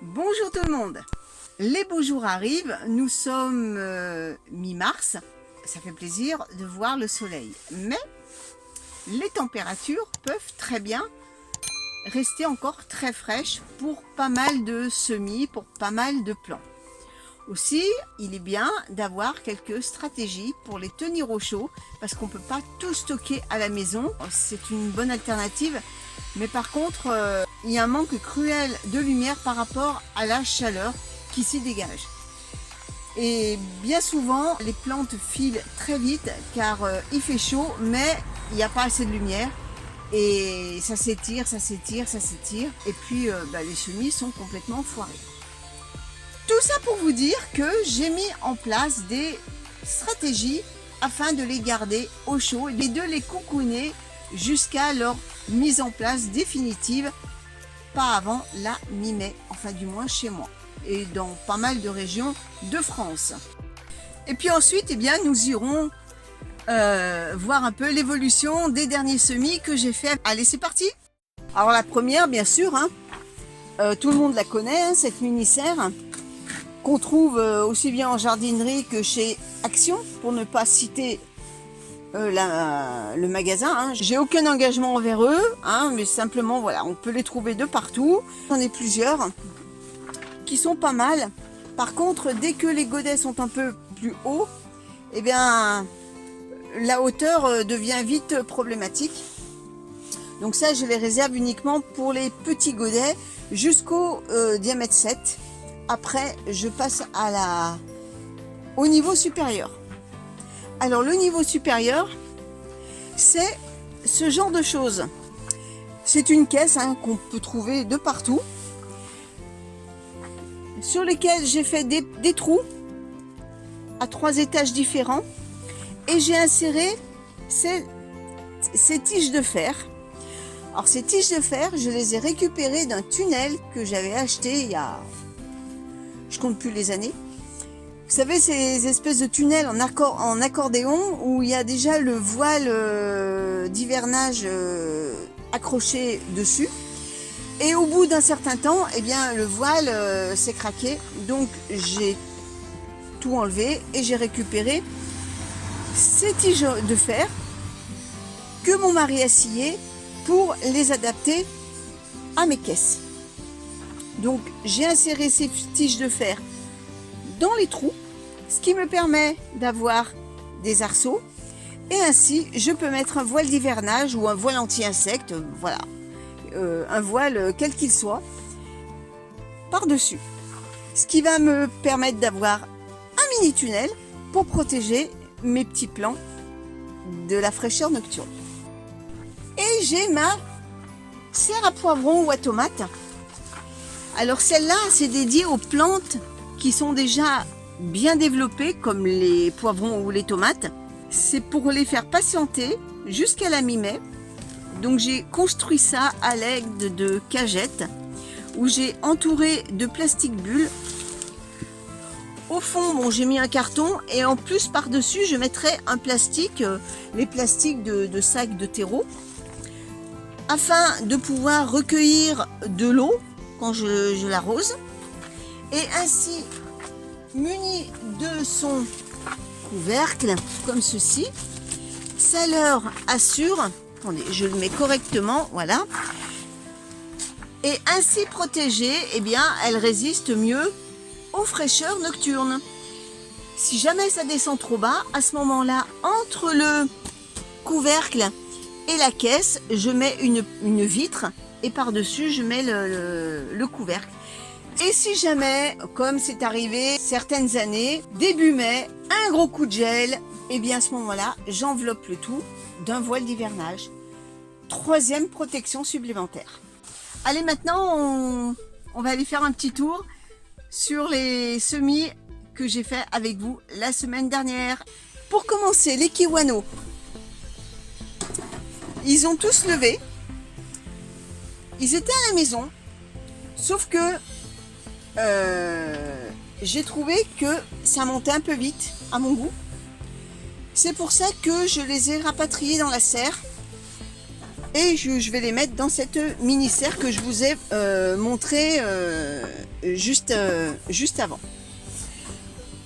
Bonjour tout le monde. Les beaux jours arrivent, nous sommes mi-mars, ça fait plaisir de voir le soleil. Mais les températures peuvent très bien rester encore très fraîches pour pas mal de semis, pour pas mal de plants. Aussi, il est bien d'avoir quelques stratégies pour les tenir au chaud, parce qu'on ne peut pas tout stocker à la maison. C'est une bonne alternative, mais par contre, il y a un manque cruel de lumière par rapport à la chaleur qui s'y dégage. Et bien souvent, les plantes filent très vite car il fait chaud, mais il n'y a pas assez de lumière. Et ça s'étire, ça s'étire, ça s'étire. Et puis, les semis sont complètement foirés. Tout ça pour vous dire que j'ai mis en place des stratégies afin de les garder au chaud et de les cocooner jusqu'à leur mise en place définitive, pas avant la mi-mai, enfin du moins chez moi et dans pas mal de régions de France. Et puis ensuite, nous irons voir un peu l'évolution des derniers semis que j'ai fait. Allez, c'est parti! Alors la première, bien sûr, tout le monde la connaît, cette mini-serre qu'on trouve aussi bien en jardinerie que chez Action, pour ne pas citer le magasin. J'ai aucun engagement envers eux, mais simplement voilà, on peut les trouver de partout. J'en ai plusieurs qui sont pas mal. Par contre, dès que les godets sont un peu plus hauts, la hauteur devient vite problématique. Donc ça, je les réserve uniquement pour les petits godets jusqu'au diamètre 7. Après, je passe au niveau supérieur. Alors, le niveau supérieur, c'est ce genre de choses. C'est une caisse qu'on peut trouver de partout, sur lesquelles j'ai fait des trous à 3 étages différents. Et j'ai inséré ces tiges de fer. Alors, ces tiges de fer, je les ai récupérées d'un tunnel que j'avais acheté il y a... je compte plus les années. Vous savez, ces espèces de tunnels en accordéon où il y a déjà le voile d'hivernage accroché dessus. Et au bout d'un certain temps, le voile s'est craqué. Donc j'ai tout enlevé et j'ai récupéré ces tiges de fer que mon mari a sciées pour les adapter à mes caisses. Donc j'ai inséré ces tiges de fer dans les trous, ce qui me permet d'avoir des arceaux, et ainsi je peux mettre un voile d'hivernage ou un voile anti-insectes, voilà, un voile quel qu'il soit, par-dessus. Ce qui va me permettre d'avoir un mini tunnel pour protéger mes petits plants de la fraîcheur nocturne. Et j'ai ma serre à poivrons ou à tomates. Alors celle-là, c'est dédié aux plantes qui sont déjà bien développées, comme les poivrons ou les tomates. C'est pour les faire patienter jusqu'à la mi-mai. Donc j'ai construit ça à l'aide de cagettes, où j'ai entouré de plastique bulle. Au fond, j'ai mis un carton, et en plus par-dessus, je mettrai un plastique, les plastiques de sacs de terreau, afin de pouvoir recueillir de l'eau quand je l'arrose, et ainsi muni de son couvercle comme ceci, ça leur assure, attendez, je le mets correctement, voilà, et ainsi protégée, elle résiste mieux aux fraîcheurs nocturnes. Si jamais ça descend trop bas, à ce moment-là, entre le couvercle et la caisse, je mets une vitre, et par-dessus, je mets le couvercle. Et si jamais, comme c'est arrivé certaines années, début mai, un gros coup de gel, à ce moment-là, j'enveloppe le tout d'un voile d'hivernage. 3e protection supplémentaire. Allez, maintenant, on va aller faire un petit tour sur les semis que j'ai fait avec vous la semaine dernière. Pour commencer, les kiwanos, ils ont tous levé. Ils étaient à la maison, sauf que j'ai trouvé que ça montait un peu vite à mon goût. C'est pour ça que je les ai rapatriés dans la serre et je vais les mettre dans cette mini serre que je vous ai montré juste avant.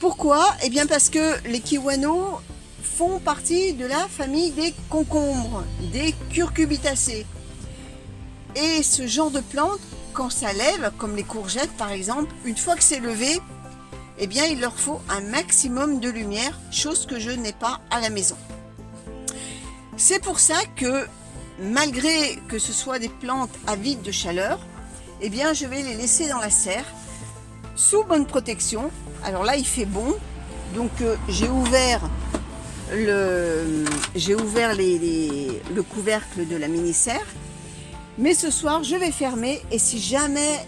Pourquoi? Eh bien parce que les kiwanos font partie de la famille des concombres, des curcubitacées. Et ce genre de plantes, quand ça lève, comme les courgettes par exemple, une fois que c'est levé, eh bien il leur faut un maximum de lumière, chose que je n'ai pas à la maison. C'est pour ça que malgré que ce soit des plantes avides de chaleur, eh bien je vais les laisser dans la serre, sous bonne protection. Alors là il fait bon, donc j'ai ouvert le couvercle de la mini-serre. Mais ce soir, je vais fermer et si jamais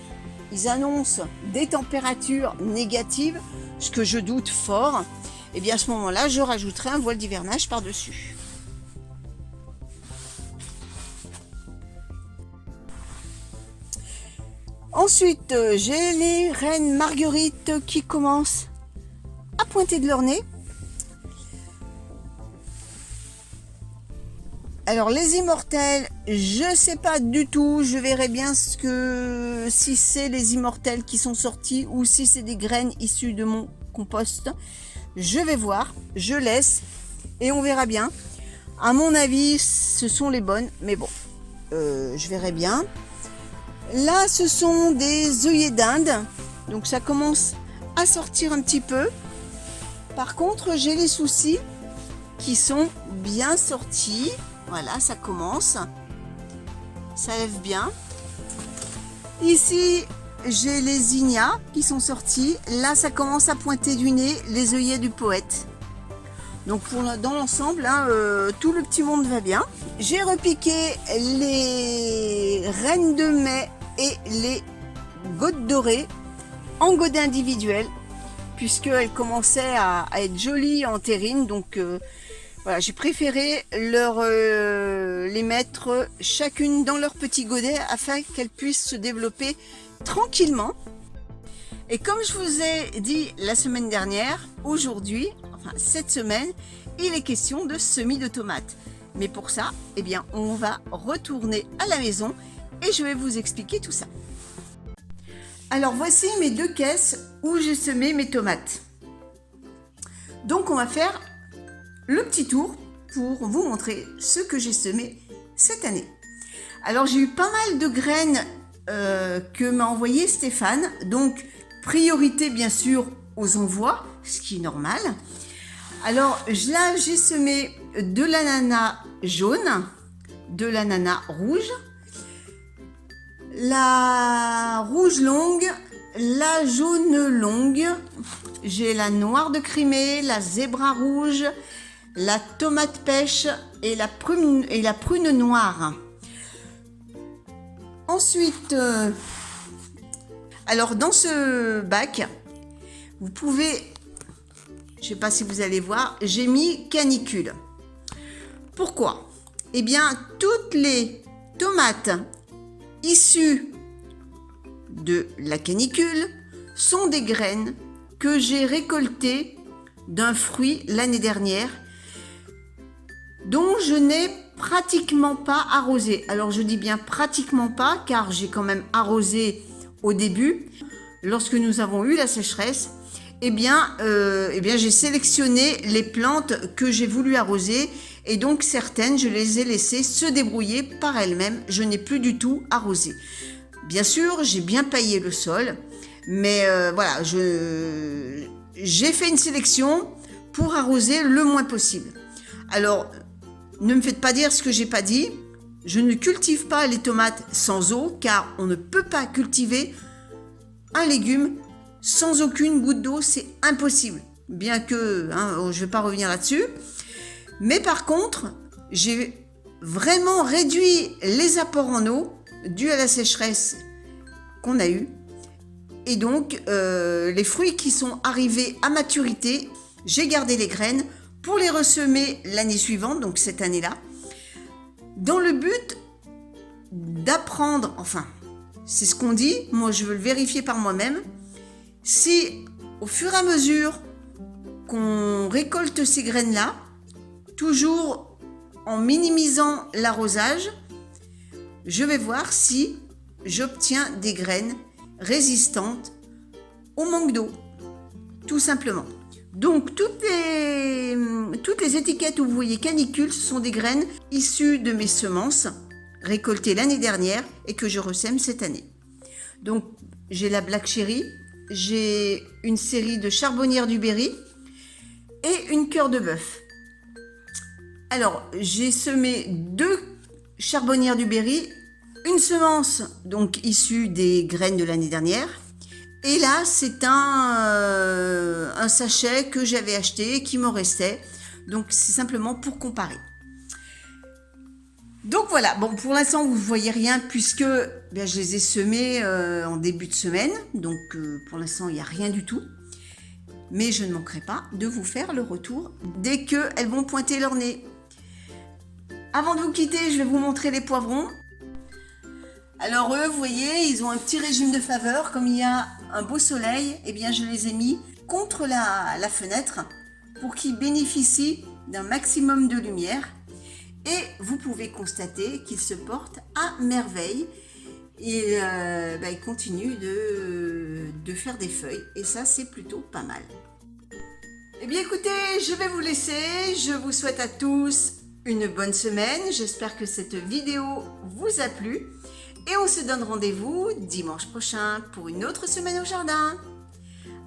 ils annoncent des températures négatives, ce que je doute fort, et bien à ce moment-là, je rajouterai un voile d'hivernage par-dessus. Ensuite, j'ai les reines marguerites qui commencent à pointer de leur nez. Alors les immortelles, je sais pas du tout, je verrai bien si c'est les immortelles qui sont sortis ou si c'est des graines issues de mon compost. Je vais voir, je laisse et on verra bien. À mon avis, ce sont les bonnes, mais bon, je verrai bien. Là, ce sont des œillets d'Inde, donc ça commence à sortir un petit peu. Par contre, j'ai les soucis qui sont bien sortis. Voilà, ça commence. Ça lève bien. Ici, j'ai les zinnias qui sont sortis. Là, ça commence à pointer du nez, les œillets du poète. Donc, dans l'ensemble, hein, tout le petit monde va bien. J'ai repiqué les reines de mai et les gouttes dorées en godin individuel, puisqu'elles commençaient à être jolies en terrine. Donc, voilà, j'ai préféré les mettre chacune dans leur petit godet afin qu'elles puissent se développer tranquillement. Et comme je vous ai dit la semaine dernière, aujourd'hui, enfin cette semaine, il est question de semis de tomates. Mais pour ça, eh bien, on va retourner à la maison et je vais vous expliquer tout ça. Alors voici mes 2 caisses où j'ai semé mes tomates. Donc on va faire le petit tour pour vous montrer ce que j'ai semé cette année. Alors j'ai eu pas mal de graines que m'a envoyé Stéphane, donc priorité bien sûr aux envois, ce qui est normal. Alors là j'ai semé de l'ananas jaune, de l'ananas rouge, la rouge longue, la jaune longue, j'ai la noire de Crimée, la zébra rouge, la tomate pêche et la prune noire. Ensuite, alors dans ce bac, vous pouvez, je ne sais pas si vous allez voir, j'ai mis canicule. Pourquoi? Eh bien, toutes les tomates issues de la canicule sont des graines que j'ai récoltées d'un fruit l'année dernière, dont je n'ai pratiquement pas arrosé. Alors je dis bien pratiquement pas, car j'ai quand même arrosé au début. Lorsque nous avons eu la sécheresse, eh bien j'ai sélectionné les plantes que j'ai voulu arroser, et donc certaines, je les ai laissées se débrouiller par elles-mêmes. Je n'ai plus du tout arrosé. Bien sûr, j'ai bien paillé le sol, mais voilà, j'ai fait une sélection pour arroser le moins possible. Alors, ne me faites pas dire ce que j'ai pas dit. Je ne cultive pas les tomates sans eau, car on ne peut pas cultiver un légume sans aucune goutte d'eau, c'est impossible. Bien que, je ne vais pas revenir là-dessus. Mais par contre, j'ai vraiment réduit les apports en eau dus à la sécheresse qu'on a eue. Et donc, les fruits qui sont arrivés à maturité, j'ai gardé les graines pour les ressemer l'année suivante, donc cette année-là, dans le but d'apprendre, enfin, c'est ce qu'on dit, moi je veux le vérifier par moi-même, si au fur et à mesure qu'on récolte ces graines-là, toujours en minimisant l'arrosage, je vais voir si j'obtiens des graines résistantes au manque d'eau, tout simplement. Donc toutes les étiquettes où vous voyez canicule, ce sont des graines issues de mes semences récoltées l'année dernière et que je ressème cette année. Donc j'ai la Black Cherry, j'ai une série de charbonnières du Berry et une cœur de bœuf. Alors j'ai semé 2 charbonnières du Berry, une semence donc issue des graines de l'année dernière. Et là, c'est un sachet que j'avais acheté, qui m'en restait. Donc, c'est simplement pour comparer. Donc voilà, bon, pour l'instant, vous ne voyez rien puisque bien, je les ai semés en début de semaine. Donc, pour l'instant, il n'y a rien du tout. Mais je ne manquerai pas de vous faire le retour dès qu'elles vont pointer leur nez. Avant de vous quitter, je vais vous montrer les poivrons. Alors eux, vous voyez, ils ont un petit régime de faveur. Comme il y a un beau soleil, eh bien je les ai mis contre la fenêtre pour qu'ils bénéficient d'un maximum de lumière. Et vous pouvez constater qu'ils se portent à merveille. Et ils continuent de faire des feuilles. Et ça, c'est plutôt pas mal. Eh bien écoutez, je vais vous laisser. Je vous souhaite à tous une bonne semaine. J'espère que cette vidéo vous a plu. Et on se donne rendez-vous dimanche prochain pour une autre semaine au jardin.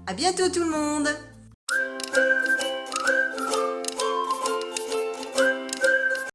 À bientôt tout le monde!